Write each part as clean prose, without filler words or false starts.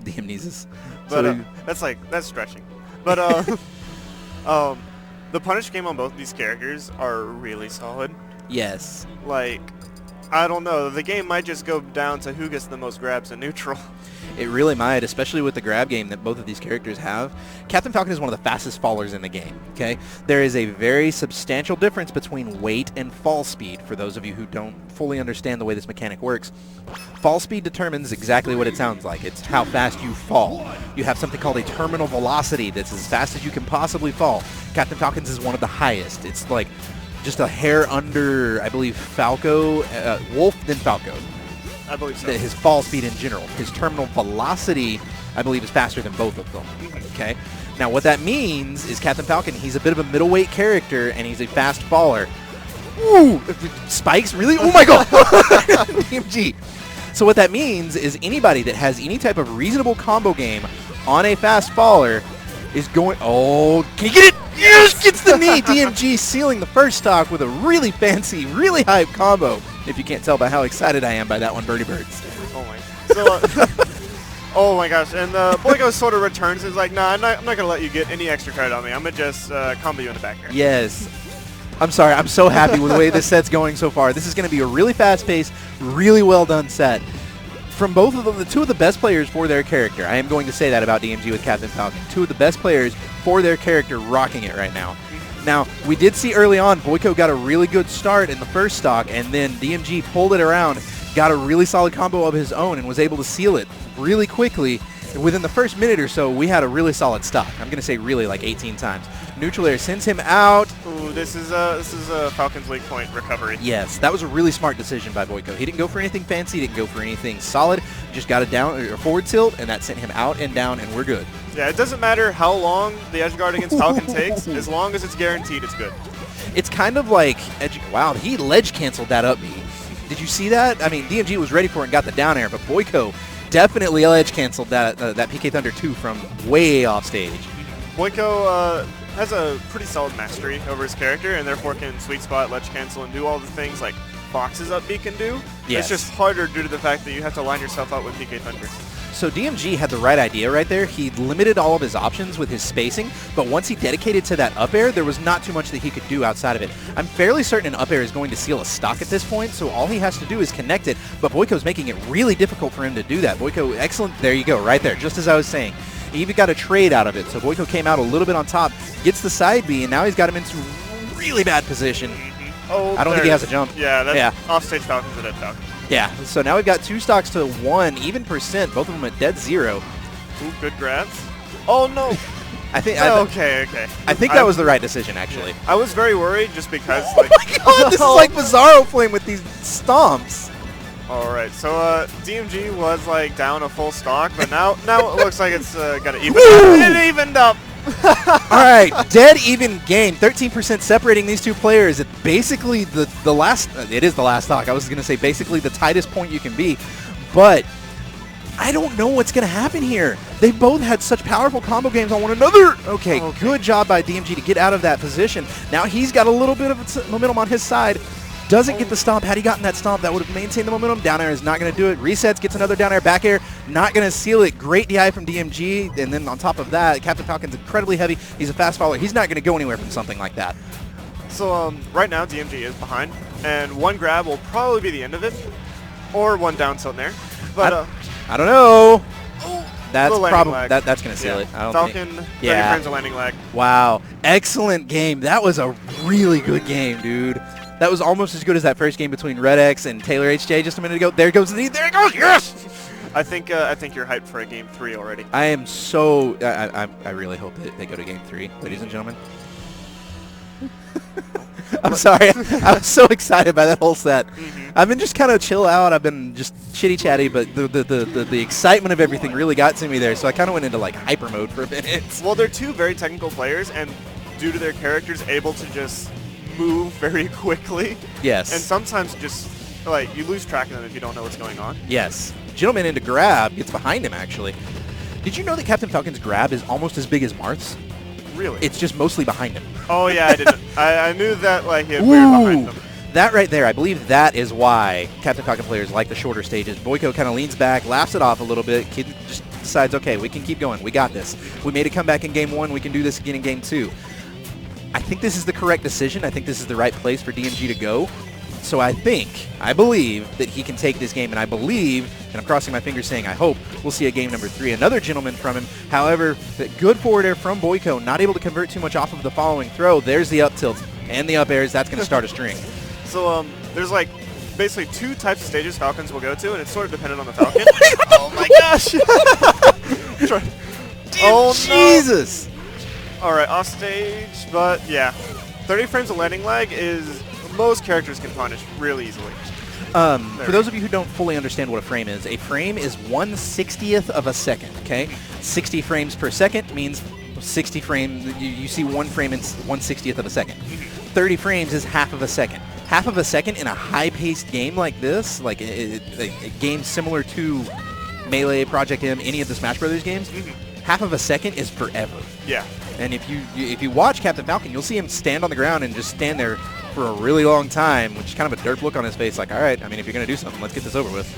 Diamnesis. But that's stretching. But the punish game on both of these characters are really solid. Yes. Like, I don't know. The game might just go down to who gets the most grabs in neutral. It really might, especially with the grab game that both of these characters have. Captain Falcon is one of the fastest fallers in the game, okay? There is a very substantial difference between weight and fall speed, for those of you who don't fully understand the way this mechanic works. Fall speed determines exactly what it sounds like. It's how fast you fall. You have something called a terminal velocity that's as fast as you can possibly fall. Captain Falcon's is one of the highest. It's like just a hair under, I believe, Wolf, then Falco. I believe so. His fall speed in general. His terminal velocity, I believe, is faster than both of them. Okay? Now, what that means is Captain Falcon, he's a bit of a middleweight character, and he's a fast faller. Ooh! Spikes? Really? Oh my god! DMG. So what that means is anybody that has any type of reasonable combo game on a fast faller is going... Oh, can you get it? Yes! Gets the knee! DMG sealing the first stock with a really fancy, really hype combo. If you can't tell by how excited I am by that one, Birdie Birds. Oh my. So, oh my gosh. And Boiko sort of returns and is like, nah, I'm not going to let you get any extra credit on me. I'm going to just combo you in the back here. Yes. I'm sorry. I'm so happy with the way this set's going so far. This is going to be a really fast-paced, really well-done set. From both of them, the two of the best players for their character. I am going to say that about DMG with Captain Falcon. Two of the best players for their character rocking it right now. Now, we did see early on, Boiko got a really good start in the first stock, and then DMG pulled it around, got a really solid combo of his own, and was able to seal it really quickly. Within the first minute or so, we had a really solid stock. I'm going to say really like 18 times. Neutral air sends him out. Ooh, this is Falcon's weak point recovery. Yes, that was a really smart decision by Boiko. He didn't go for anything fancy, didn't go for anything solid, just got a down or forward tilt, and that sent him out and down, and we're good. Yeah, it doesn't matter how long the edge guard against Falcon takes, as long as it's guaranteed, it's good. It's kind of like, wow, he ledge canceled that up B. Did you see that? I mean, DMG was ready for it and got the down air, but Boiko definitely ledge canceled that PK Thunder 2 from way off stage. Boiko has a pretty solid mastery over his character, and therefore can sweet spot, ledge cancel, and do all the things like boxes up B can do. Yes. It's just harder due to the fact that you have to line yourself up with PK Thunder. So DMG had the right idea right there. He limited all of his options with his spacing, but once he dedicated to that up air, there was not too much that he could do outside of it. I'm fairly certain an up air is going to seal a stock at this point, so all he has to do is connect it, but Boiko's making it really difficult for him to do that. Boiko, excellent. There you go, right there, just as I was saying. He even got a trade out of it, so Boiko came out a little bit on top, gets the side B, and now he's got him into really bad position. Oh, I don't think he has a jump. Yeah, that's offstage Falcon's a dead Falcon. Yeah, so now we've got 2 stocks to 1, even percent, both of them at dead 0. Ooh, good grabs. Oh, no. I think. Okay. I think that was the right decision, actually. I was very worried just because. Oh my god, this is like Bizarro Flame with these stomps. All right, so DMG was like down a full stock, but now it looks like it's got to even up. It evened up. All right, dead even game. 13% separating these two players. It's basically the last. It is the last stock. I was going to say basically the tightest point you can be, but I don't know what's going to happen here. They both had such powerful combo games on one another. Okay, good job by DMG to get out of that position. Now he's got a little bit of momentum on his side. Doesn't get the stomp. Had he gotten that stomp, that would have maintained the momentum. Down air is not going to do it. Resets, gets another down air, back air. Not going to seal it. Great DI from DMG. And then on top of that, Captain Falcon's incredibly heavy. He's a fast follower. He's not going to go anywhere from something like that. So right now, DMG is behind. And one grab will probably be the end of it. Or one down tilt in there. But I don't know. That's probably that's going to seal it. I don't Falcon, think. 30 frames of landing lag. Wow. Excellent game. That was a really good game, dude. That was almost as good as that first game between Red X and Taylor HJ just a minute ago. There goes the knee. There it goes. Yes! I think you're hyped for a game 3 already. I am so. I really hope that they go to game 3, ladies and gentlemen. I'm sorry. I was so excited by that whole set. I've been just kind of chill out. I've been just chitty chatty, but the excitement of everything really got to me there. So I kind of went into like hyper mode for a minute. Well, they're two very technical players, and due to their characters, able to just move very quickly. Yes. And sometimes just like you lose track of them if you don't know what's going on. Yes. Gentleman into grab gets behind him actually. Did you know that Captain Falcon's grab is almost as big as Marth's? Really? It's just mostly behind him. Oh yeah, I didn't. I knew that like he had weird behind him. That right there, I believe that is why Captain Falcon players like the shorter stages. Boiko kind of leans back, laughs it off a little bit. Kid just decides, okay, we can keep going. We got this. We made a comeback in game 1. We can do this again in game 2. I think this is the correct decision. I think this is the right place for DMG to go. So I believe that he can take this game, and I believe, and I'm crossing my fingers saying I hope, we'll see a game number 3. Another gentleman from him. However, that good forward air from Boiko, not able to convert too much off of the following throw. There's the up tilt and the up airs. That's going to start a string. So there's like basically 2 types of stages Falcons will go to, and it's sort of dependent on the Falcon. Oh my gosh! Oh Jesus! No. All right, off stage, but yeah, 30 frames of landing lag is most characters can punish really easily. For those of you who don't fully understand what a frame is 1/60th of a second, okay? 60 frames per second means 60 frames, you see 1 frame in 1/60th of a second. 30 frames is half of a second. Half of a second in a high-paced game like this, like a game similar to Melee, Project M, any of the Smash Brothers games, half of a second is forever. Yeah. And if you watch Captain Falcon, you'll see him stand on the ground and just stand there for a really long time, which is kind of a derp look on his face, like, all right, I mean, if you're going to do something, let's get this over with.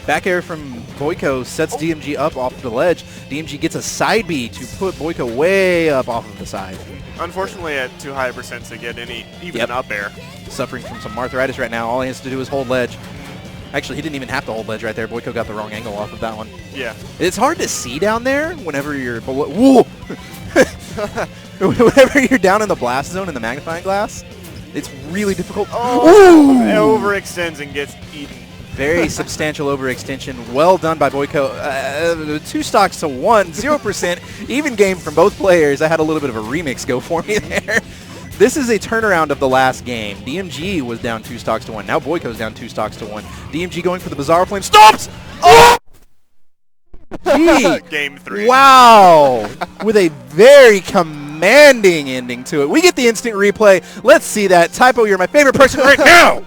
Back air from Boiko sets DMG up off the ledge. DMG gets a side B to put Boiko way up off of the side. Unfortunately, at too high a percent to get even an up air. Suffering from some arthritis right now. All he has to do is hold ledge. Actually, he didn't even have to hold ledge right there. Boiko got the wrong angle off of that one. Yeah. It's hard to see down there whenever you're below. Whoa! Whenever you're down in the blast zone in the magnifying glass, it's really difficult. Oh! It overextends and gets eaten. Very substantial overextension. Well done by Boiko. 2 stocks to 1, 0%. Even game from both players. I had a little bit of a remix go for me there. This is a turnaround of the last game. DMG was down 2 stocks to 1. Now Boiko's down 2 stocks to 1. DMG going for the Bizarro Flame. Stops! Oh! Game 3. Wow! With a very commanding ending to it. We get the instant replay. Let's see that. Typo, you're my favorite person right now!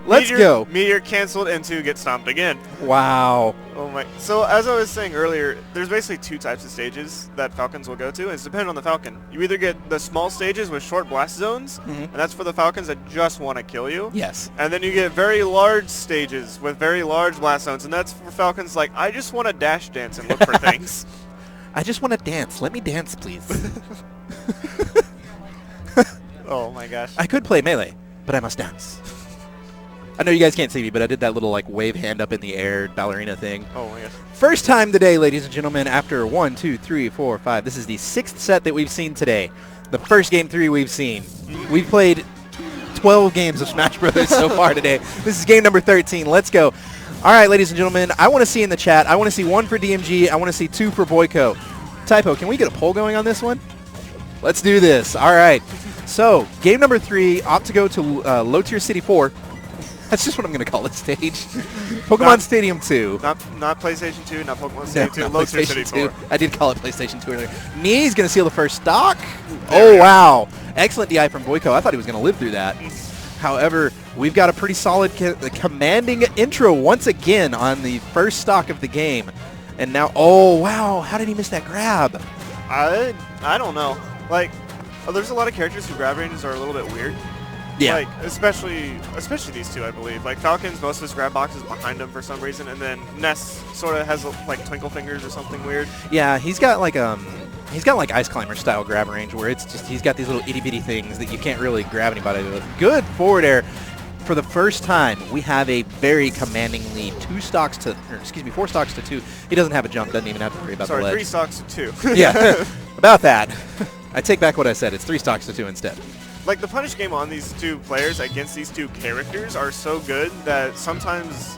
Let's go. Meteor canceled and 2 get stomped again. Wow. Oh my. So as I was saying earlier, there's basically 2 types of stages that Falcons will go to, and it's dependent on the Falcon. You either get the small stages with short blast zones, and that's for the Falcons that just want to kill you. Yes. And then you get very large stages with very large blast zones, and that's for Falcons like, I just want to dash dance and look for things. I just want to dance. Let me dance, please. Oh my gosh. I could play Melee, but I must dance. I know you guys can't see me, but I did that little like wave hand up in the air ballerina thing. Oh my gosh. First time today, ladies and gentlemen, after 1, 2, 3, 4, 5. This is the 6th set that we've seen today. The first game 3 we've seen. We've played 12 games of Smash Brothers so far today. This is game number 13. Let's go. All right, ladies and gentlemen, I want to see in the chat, I want to see 1 for DMG. I want to see 2 for Boiko. Typo, can we get a poll going on this one? Let's do this. All right. So, game number 3, opt to go to Low Tier City 4. That's just what I'm going to call this stage. Pokemon Stadium 2. Not PlayStation 2, not Pokemon Stadium 2, Low Tier City 4. I did call it PlayStation 2 earlier. Knee's going to seal the first stock. Oh, wow. Excellent DI from Boiko. I thought he was going to live through that. However, we've got a pretty solid commanding intro once again on the first stock of the game. And now, oh, wow. How did he miss that grab? I don't know. Like, there's a lot of characters whose grab ranges are a little bit weird. Yeah. Like, especially these 2, I believe. Like, Falcon's, most of his grab box is behind him for some reason, and then Ness sort of has, like, twinkle fingers or something weird. Yeah, he's got, like, Ice Climber style grab range where it's just, he's got these little itty-bitty things that you can't really grab anybody with. Good forward air. For the first time, we have a very commanding lead. 4 stocks to 2. He doesn't have a jump, doesn't even have to worry about the ledge. 3 stocks to 2. Yeah, about that. I take back what I said. It's 3 stocks to 2 instead. Like, the punish game on these 2 players against these 2 characters are so good that sometimes,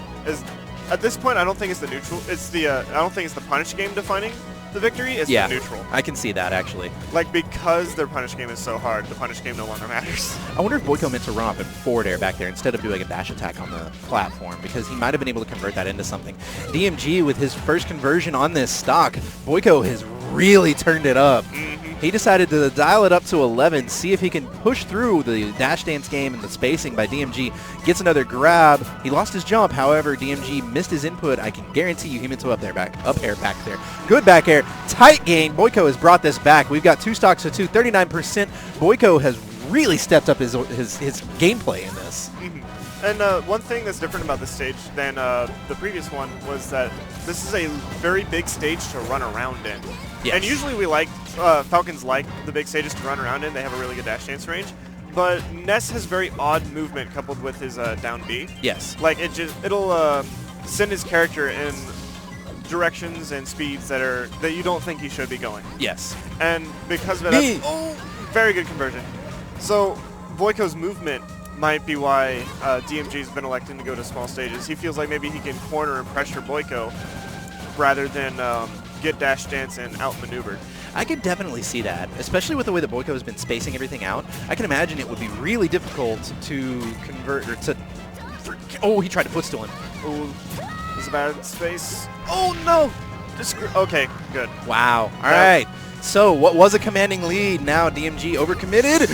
at this point, I don't think it's the neutral. It's the I don't think it's the punish game defining the victory. It's the neutral. I can see that actually. Like, because their punish game is so hard, the punish game no longer matters. I wonder if Boiko meant to run up and forward air back there instead of doing a dash attack on the platform, because he might have been able to convert that into something. DMG with his first conversion on this stock, Boiko has really turned it up. He decided to dial it up to 11, see if he can push through the dash dance game and the spacing by DMG. Gets another grab. He lost his jump. However, DMG missed his input. I can guarantee you he meant to up air back there. Good back air. Tight game. Boiko has brought this back. We've got 2 stocks to 2, 39%. Boiko has really stepped up his gameplay in this. And one thing that's different about this stage than the previous one was that this is a very big stage to run around in. Yes. And usually we like, Falcons like the big stages to run around in. They have a really good dash dance range. But Ness has very odd movement coupled with his down B. Yes. Like it'll send his character in directions and speeds that you don't think he should be going. Yes. And because of it, very good conversion. So Boiko's movement might be why DMG's been electing to go to small stages. He feels like maybe he can corner and pressure Boiko rather than get dash dance and outmaneuvered. I could definitely see that, especially with the way that Boiko has been spacing everything out. I can imagine it would be really difficult to convert or to. Oh, he tried to footstool him. Oh, there's a bad space. Oh no! Okay, good. Wow. All right. So what was a commanding lead? Now DMG overcommitted.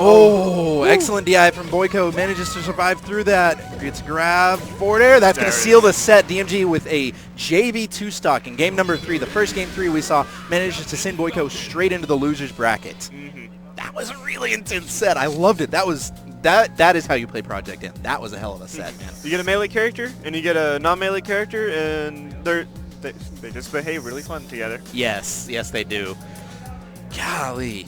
Oh, excellent DI from Boiko. Manages to survive through that. Gets a grab. Forward air. That's going to seal the set. DMG with a JV2 stock in game number 3. The first game 3 we saw manages to send Boiko straight into the loser's bracket. Mm-hmm. That was a really intense set. I loved it. That is how you play Project M. That was a hell of a set, man. You get a melee character and you get a non-melee character, and they just behave really fun together. Yes, they do. Golly.